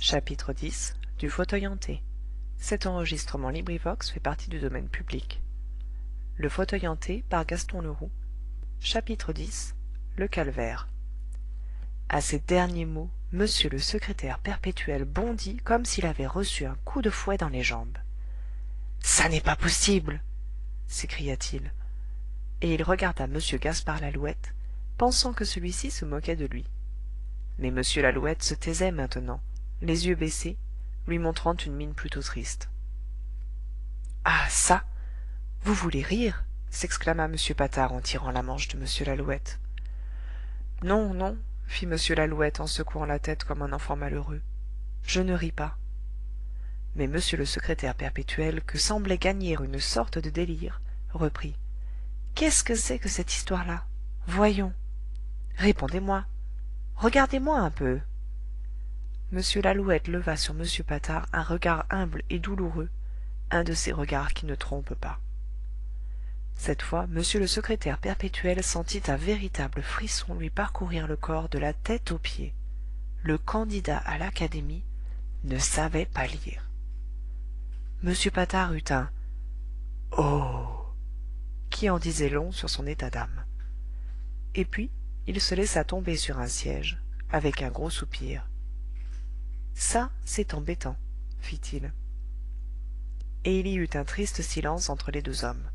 Chapitre 10 du fauteuil hanté. Le fauteuil hanté par Gaston Leroux. Chapitre 10 le calvaire. À ces derniers mots, m le secrétaire perpétuel bondit comme s'il avait reçu un coup de fouet dans les jambes. Ça n'est pas possible, s'écria-t-il, et il regarda m gaspard lalouette, pensant que celui-ci se moquait de lui. Mais m lalouette se taisait maintenant, les yeux baissés, lui montrant une mine plutôt triste. Ah çà, vous voulez rire, s'exclama m patard en tirant la manche de m lalouette. Non, non, fit m lalouette en secouant la tête comme un enfant malheureux, je ne ris pas. Mais m le secrétaire perpétuel, que semblait gagner une sorte de délire, reprit. Qu'est-ce que c'est que cette histoire-là? Voyons. Répondez-moi. Regardez-moi un peu. m lalouette leva sur m patard un regard humble et douloureux, un de ces regards qui ne trompent pas. Cette fois m le secrétaire perpétuel sentit un véritable frisson lui parcourir le corps de la tête aux pieds. Le candidat à l'académie ne savait pas lire. m patard eut un « Oh !» qui en disait long sur son état d'âme. Et puis il se laissa tomber sur un siège, avec un gros soupir. « Ça, c'est embêtant, » fit-il. Et il y eut un triste silence entre les deux hommes.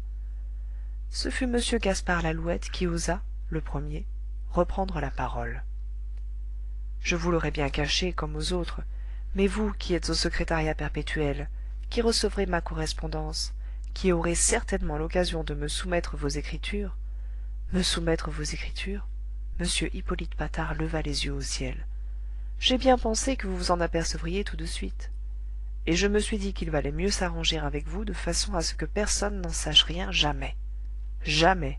Ce fut m gaspard lalouette qui osa, le premier, reprendre la parole. Je vous l'aurais bien caché, comme aux autres, mais vous qui êtes au secrétariat perpétuel, qui recevrez ma correspondance, qui aurez certainement l'occasion de me soumettre vos écritures. Me soumettre vos écritures? M. Hippolyte Patard leva les yeux au ciel. J'ai bien pensé que vous vous en apercevriez tout de suite. Et je me suis dit qu'il valait mieux s'arranger avec vous de façon à ce que personne n'en sache rien jamais. Jamais.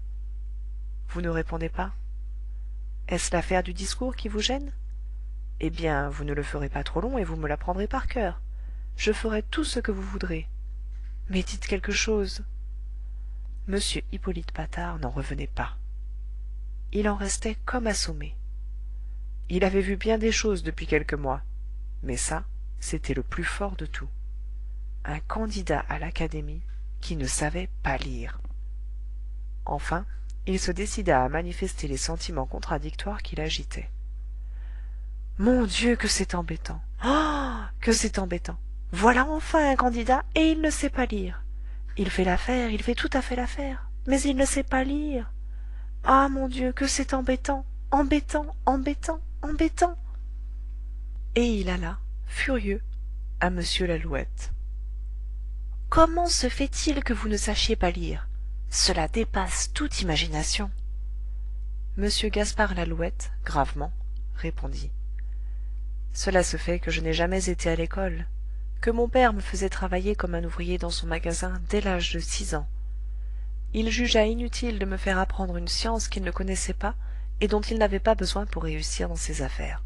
Vous ne répondez pas? Est-ce l'affaire du discours qui vous gêne? Eh bien, vous ne le ferez pas trop long et vous me l'apprendrez par cœur. Je ferai tout ce que vous voudrez. Mais dites quelque chose. M. Hippolyte Patard n'en revenait pas. Il en restait comme assommé. Il avait vu bien des choses depuis quelques mois, mais ça, c'était le plus fort de tout. Un candidat à l'académie qui ne savait pas lire. Enfin, il se décida à manifester les sentiments contradictoires qui l'agitaient. Mon Dieu, que c'est embêtant! Oh, que c'est embêtant! Voilà enfin un candidat, et il ne sait pas lire. Il fait l'affaire, il fait tout à fait l'affaire, mais il ne sait pas lire. Ah, mon Dieu, que c'est embêtant! Embêtant, embêtant, embêtant! Et il alla, furieux, à m lalouette. Comment se fait-il que vous ne sachiez pas lire? Cela dépasse toute imagination. M gaspard lalouette, gravement, répondit. Cela se fait que je n'ai jamais été à l'école, que mon père me faisait travailler comme un ouvrier dans son magasin dès l'âge de 6 ans. Il jugea inutile de me faire apprendre une science qu'il ne connaissait pas et dont il n'avait pas besoin pour réussir dans ses affaires.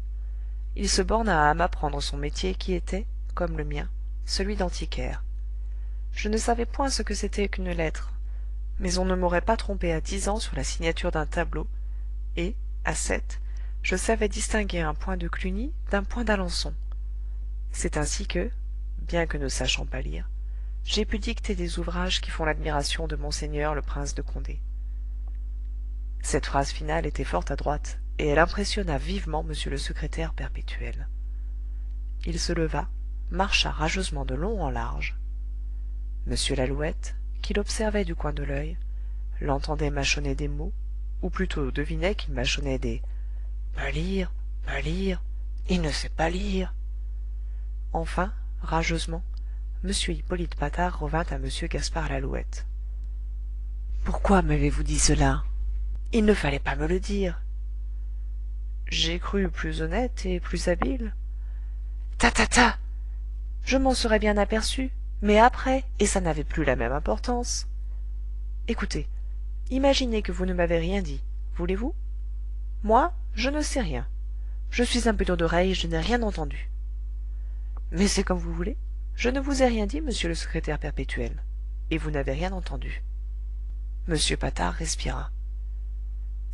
Il se borna à m'apprendre son métier qui était, comme le mien, celui d'antiquaire. Je ne savais point ce que c'était qu'une lettre, mais on ne m'aurait pas trompé à 10 ans sur la signature d'un tableau, et, à 7, je savais distinguer un point de Cluny d'un point d'Alençon. C'est ainsi que, bien que ne sachant pas lire, j'ai pu dicter des ouvrages qui font l'admiration de monseigneur le prince de Condé. Cette phrase finale était fort adroite, et elle impressionna vivement m le secrétaire perpétuel. Il se leva, marcha rageusement de long en large. m lalouette, qui l'observait du coin de l'œil, l'entendait mâchonner des mots, ou plutôt devinait qu'il mâchonnait des pas lire, il ne sait pas lire. Enfin, rageusement, m Hippolyte Patard revint à m gaspard lalouette. Pourquoi m'avez-vous dit cela? Il ne fallait pas me le dire. J'ai cru plus honnête et plus habile. Ta ta ta! Je m'en serais bien aperçu, mais après, et ça n'avait plus la même importance. Écoutez, imaginez que vous ne m'avez rien dit, voulez-vous? Moi, je ne sais rien. Je suis un peu dur d'oreille, je n'ai rien entendu. Mais c'est comme vous voulez. Je ne vous ai rien dit, monsieur le secrétaire perpétuel, et vous n'avez rien entendu. M. Patard respira.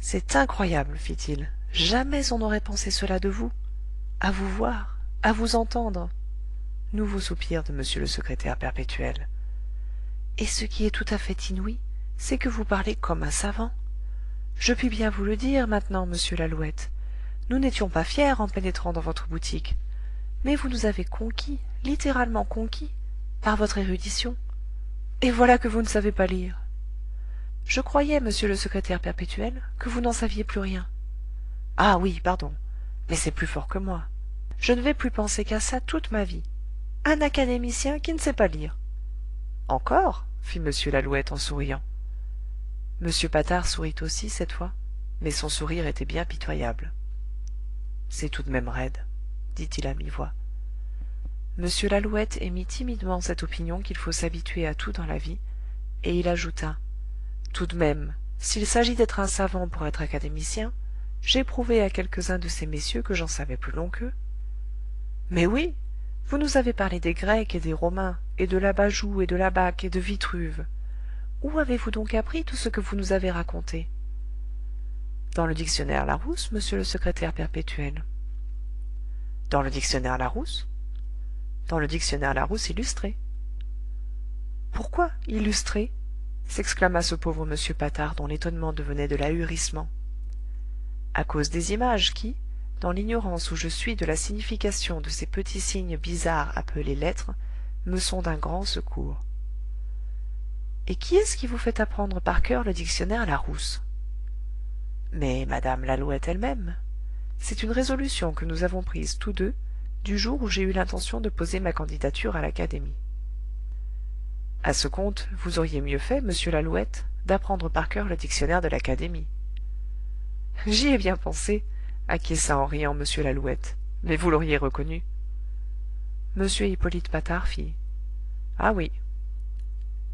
C'est incroyable, fit-il. Jamais on n'aurait pensé cela de vous. À vous voir, À vous entendre. Nouveau soupir de m le secrétaire perpétuel. Et ce qui est tout à fait inouï, c'est que vous parlez comme un savant. Je puis bien vous le dire maintenant, monsieur Lalouette. Nous n'étions pas fiers en pénétrant dans votre boutique, mais vous nous avez conquis, littéralement conquis, par votre érudition. Et voilà que vous ne savez pas lire. Je croyais, monsieur le secrétaire perpétuel, que vous n'en saviez plus rien. Ah oui, pardon, mais c'est plus fort que moi. Je ne vais plus penser qu'à ça toute ma vie. Un académicien qui ne sait pas lire. Encore? Fit m Lalouette en souriant. M Patard sourit aussi cette fois, mais son sourire était bien pitoyable. C'est tout de même raide, dit-il à mi-voix. M Lalouette émit timidement cette opinion qu'il faut s'habituer à tout dans la vie, et il ajouta: tout de même, s'il s'agit d'être un savant pour être académicien, j'ai prouvé à quelques-uns de ces messieurs que j'en savais plus long qu'eux. Mais oui, vous nous avez parlé des Grecs et des Romains, et de l'Abajoue et de l'Abaque et de Vitruve. Où avez-vous donc appris tout ce que vous nous avez raconté? Dans le dictionnaire Larousse, monsieur le secrétaire perpétuel. Dans le dictionnaire Larousse? Dans le dictionnaire Larousse illustré. Pourquoi illustré? S'exclama ce pauvre m Patard dont l'étonnement devenait de l'ahurissement. À cause des images qui, dans l'ignorance où je suis de la signification de ces petits signes bizarres appelés lettres, me sont d'un grand secours. Et qui est-ce qui vous fait apprendre par cœur le dictionnaire Larousse? Mais madame Lalouette elle-même. C'est une résolution que nous avons prise tous deux du jour où j'ai eu l'intention de poser ma candidature à l'Académie. À ce compte, vous auriez mieux fait, monsieur Lalouette, d'apprendre par cœur le dictionnaire de l'Académie. J'y ai bien pensé, acquiesça en riant m Lalouette, mais vous l'auriez reconnu. M Hippolyte Patard fit: ah oui.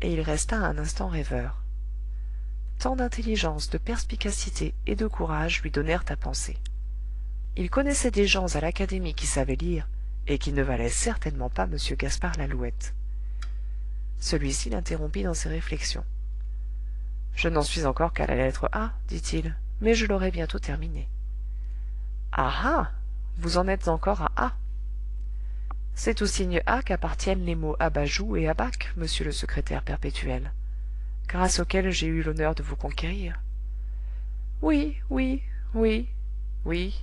Et il resta un instant rêveur. Tant d'intelligence, de perspicacité et de courage lui donnèrent à penser. Il connaissait des gens à l'Académie qui savaient lire, et qui ne valaient certainement pas m Gaspard Lalouette. Celui-ci l'interrompit dans ses réflexions. Je n'en suis encore qu'à la lettre A, dit-il, mais je l'aurai bientôt terminée. Ah ah! Vous en êtes encore à A. C'est au signe A qu'appartiennent les mots abajoue et abaque, monsieur le secrétaire perpétuel, grâce auxquels j'ai eu l'honneur de vous conquérir. Oui, oui, oui, oui,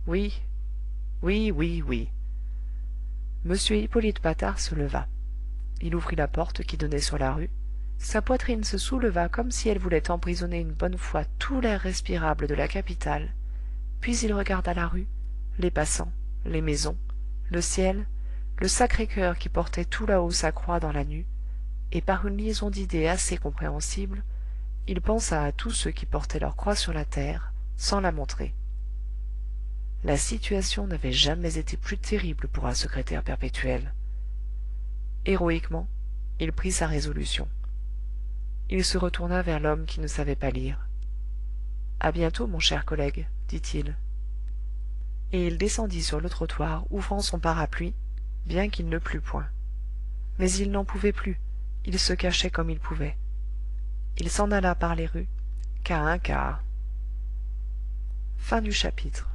oui, oui, oui, oui. M. Hippolyte Patard se leva. Il ouvrit la porte qui donnait sur la rue. Sa poitrine se souleva comme si elle voulait emprisonner une bonne fois tout l'air respirable de la capitale, puis il regarda la rue, les passants, les maisons, le ciel, le Sacré-Cœur qui portait tout là-haut sa croix dans la nue, et par une liaison d'idées assez compréhensible, il pensa à tous ceux qui portaient leur croix sur la terre, sans la montrer. La situation n'avait jamais été plus terrible pour un secrétaire perpétuel. Héroïquement, il prit sa résolution. Il se retourna vers l'homme qui ne savait pas lire. « À bientôt, mon cher collègue, dit-il. Et il descendit sur le trottoir, ouvrant son parapluie, bien qu'il ne plût point. Mais il n'en pouvait plus, il se cachait comme il pouvait. Il s'en alla par les rues, qu'à un quart. Fin du chapitre.